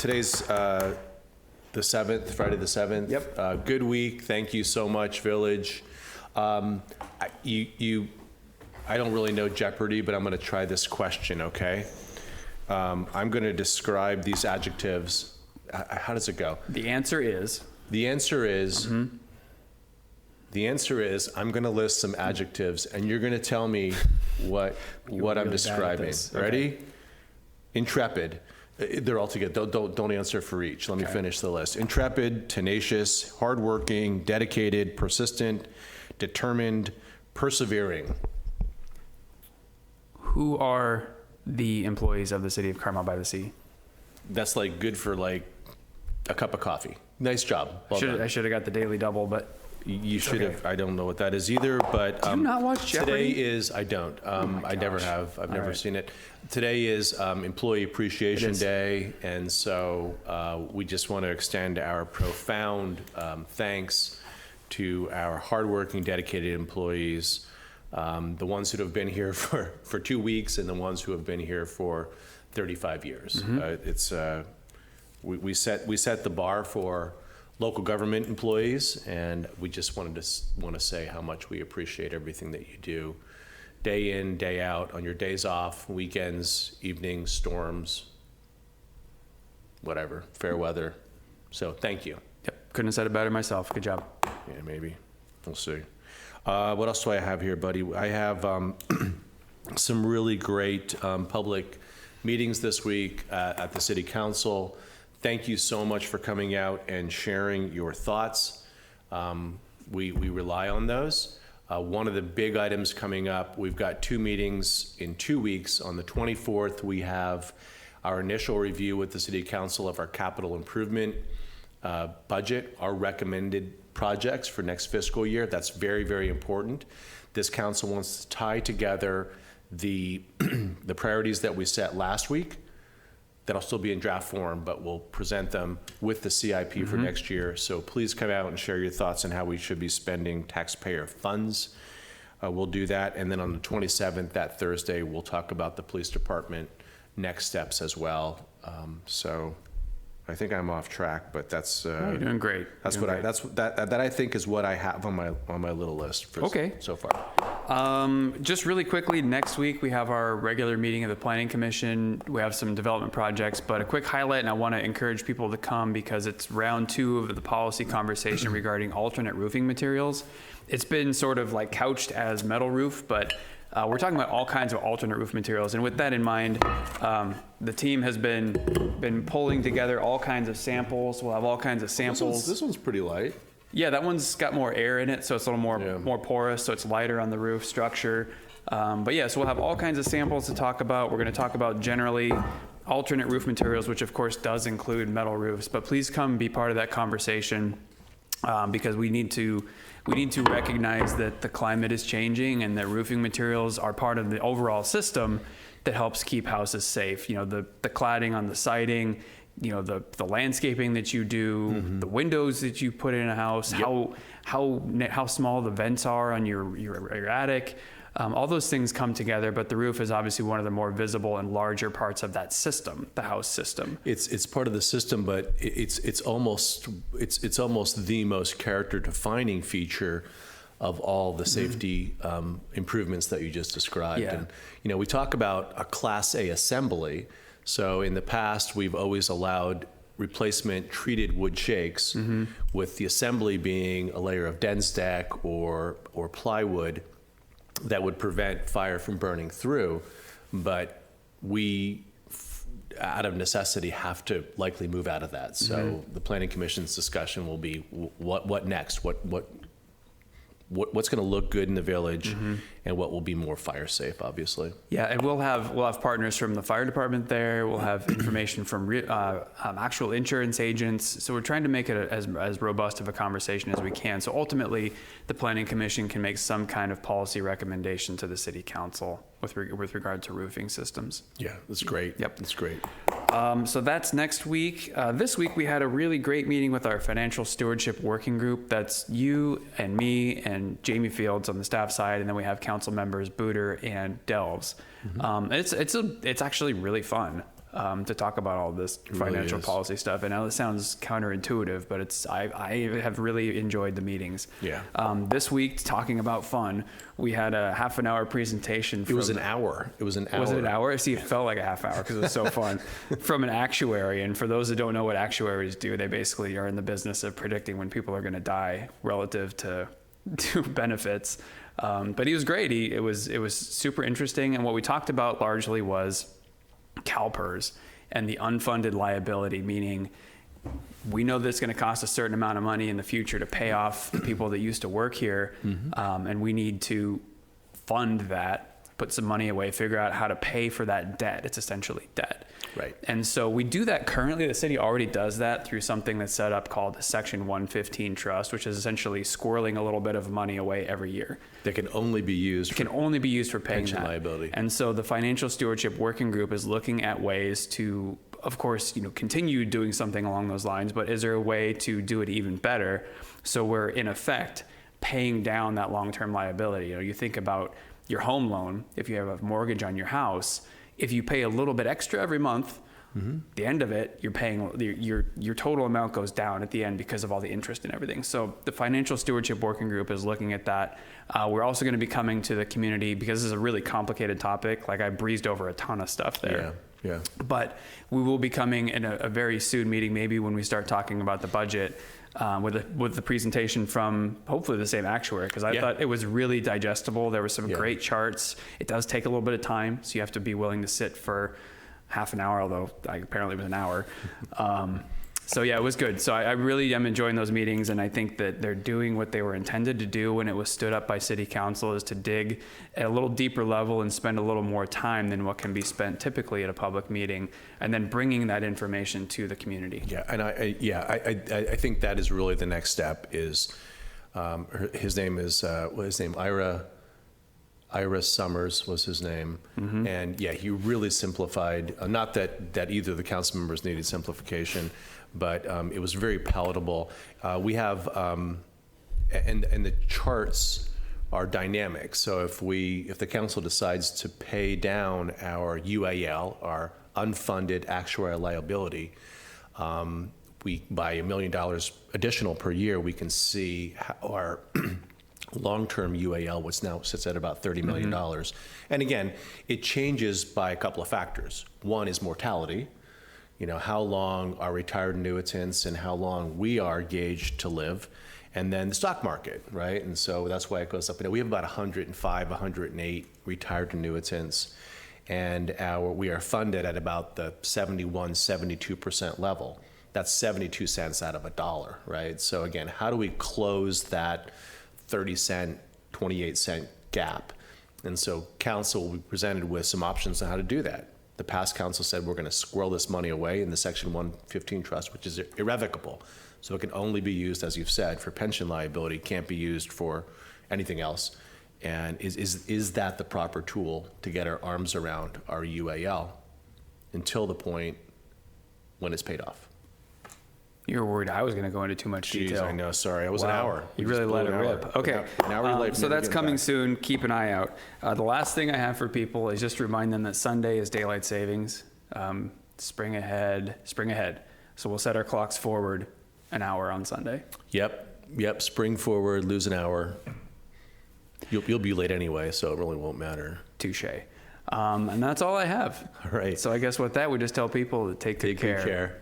Today's the 7th, Friday the 7th. Yep. Good week. Thank you so much, Village. I don't really know Jeopardy, but I'm going to try this question, okay? I'm going to describe these adjectives. How does it go? The answer is? The answer is, I'm going to list some adjectives, and you're going to tell me what I'm describing. Ready? Okay. Intrepid. They're all together. Don't answer for each. Let me finish the list. Intrepid, tenacious, hardworking, dedicated, persistent, determined, persevering. Who are the employees of the city of Carmel-by-the-Sea? That's like good for like a cup of coffee. Nice job. Well done. I should have got the daily double, but You should have. I don't know what that is either, but do you not watch Jeopardy? Today is. I don't. I never have. I've never seen it. Today is Employee Appreciation Day, and so we just want to extend our profound thanks to our hardworking, dedicated employees, the ones who have been here for 2 weeks, and the ones who have been here for 35 years. It's we set the bar for local government employees, and we just want to say how much we appreciate everything that you do, day in, day out, on your days off, weekends, evenings, storms, whatever, fair weather. So thank you. Yep, couldn't have said it better myself. Good job. Yeah, maybe. We'll see. What else do I have here, buddy? I have some really great public meetings this week at the City Council. Thank you so much for coming out and sharing your thoughts. We rely on those. One of the big items coming up, we've got 2 meetings in 2 weeks. On the 24th, we have our initial review with the City Council of our capital improvement budget, our recommended projects for next fiscal year. That's very, very important. This council wants to tie together the priorities that we set last week. That'll still be in draft form, but we'll present them with the CIP for next year. So please come out and share your thoughts on how we should be spending taxpayer funds. We'll do that. And then on the 27th, that Thursday, we'll talk about the police department next steps as well. So I think I'm off track, but that's You're doing great. That I think is what I have on my little list for so far. Just really quickly, next week we have our regular meeting of the Planning Commission. We have some development projects, but a quick highlight, and I want to encourage people to come because it's round 2 of the policy conversation regarding alternate roofing materials. It's been sort of like couched as metal roof, but we're talking about all kinds of alternate roof materials. And with that in mind, the team has been pulling together all kinds of samples. We'll have all kinds of samples. This one's pretty light. Yeah, that one's got more air in it, so it's a little more porous, so it's lighter on the roof structure. But yeah, so we'll have all kinds of samples to talk about. We're going to talk about generally alternate roof materials, which of course does include metal roofs. But please come be part of that conversation because we need to recognize that the climate is changing and that roofing materials are part of the overall system that helps keep houses safe. You know, the cladding on the siding, you know, the landscaping that you do, the windows that you put in a house, how small the vents are on your attic. All those things come together, but the roof is obviously one of the more visible and larger parts of that system, the house system. It's part of the system, but it's almost the most character defining feature of all the safety improvements that you just described. Yeah. And you know, we talk about a Class A assembly. So in the past, we've always allowed replacement treated wood shakes, with the assembly being a layer of Densdeck or plywood that would prevent fire from burning through. But we, out of necessity, have to likely move out of that. So the Planning Commission's discussion will be what next? What's going to look good in the village, and what will be more fire safe, obviously. Yeah, and we'll have partners from the fire department there. We'll have information from actual insurance agents. So we're trying to make it as robust of a conversation as we can. So ultimately, the Planning Commission can make some kind of policy recommendation to the City Council with regard to roofing systems. Yeah, that's great. Yep, that's great. So that's next week. This week we had a really great meeting with our financial stewardship working group. That's you and me and Jamie Fields on the staff side, and then we have council members Booter and Delves. It's actually really fun. to talk about all this financial is. policy stuff. And I know it sounds counterintuitive, but I have really enjoyed the meetings. Yeah. This week, talking about fun, we had a half an hour presentation. It was an hour. It was an hour. Was it an hour? See, it felt like a half hour because it was so fun. From an actuary. And for those that don't know what actuaries do, they basically are in the business of predicting when people are going to die relative to benefits. But he was great. It was super interesting. And what we talked about largely was CalPERS and the unfunded liability, meaning we know that it's going to cost a certain amount of money in the future to pay off the people that used to work here. And we need to fund that, put some money away, figure out how to pay for that debt. It's essentially debt. Right. And so we do that currently. The city already does that through something that's set up called the Section 115 Trust, which is essentially squirreling a little bit of money away every year. That can only be used Can only be used for paying pension that. liability. And so the Financial Stewardship Working Group is looking at ways to, of course, continue doing something along those lines, but is there a way to do it even better? So we're in effect paying down that long-term liability. You think about your home loan. If you have a mortgage on your house, if you pay a little bit extra every month, the end of it, you're paying, your total amount goes down at the end because of all the interest and everything. So the Financial Stewardship Working Group is looking at that. We're also going to be coming to the community because this is a really complicated topic. Like I breezed over a ton of stuff there. Yeah. But we will be coming in a very soon meeting, maybe when we start talking about the budget, with the presentation from hopefully the same actuary, because I thought it was really digestible. There were some great charts. It does take a little bit of time, so you have to be willing to sit for half an hour, although apparently it was an hour. So yeah, it was good. So I really am enjoying those meetings, and I think that they're doing what they were intended to do when it was stood up by City Council, is to dig at a little deeper level and spend a little more time than what can be spent typically at a public meeting, and then bringing that information to the community. Yeah, and I think that is really the next step. Is his name is Ira Summers was his name. And yeah, he really simplified, not that either of the council members needed simplification, but it was very palatable. We have, and the charts are dynamic. So if the council decides to pay down our UAL, our unfunded actuarial liability, we by $1 million additional per year, we can see how our long-term UAL, which now sits at about $30 million. And again, it changes by a couple of factors. One is mortality, how long are retired annuitants and how long we are gauged to live, and then the stock market, right? And so that's why it goes up. We have about 105, 108 retired annuitants, and we are funded at about the 71, 72% level. That's 72 cents out of a dollar, right? So again, how do we close that 30-cent, 28-cent gap? And so council will be presented with some options on how to do that. The past council said we're going to squirrel this money away in the Section 115 trust, which is irrevocable. So it can only be used, as you've said, for pension liability, can't be used for anything else. And is that the proper tool to get our arms around our UAL until the point when it's paid off? You were worried I was going to go into too much detail. Jeez, I know. Sorry, I was an hour. You really let it rip. Okay. So that's coming soon. Keep an eye out. The last thing I have for people is just to remind them that Sunday is daylight savings. Spring ahead. So we'll set our clocks forward an hour on Sunday. Yep. Spring forward, lose an hour. You'll be late anyway, so it really won't matter. Touche. And that's all I have. All right. So I guess with that, we just tell people to take good care. Take good care.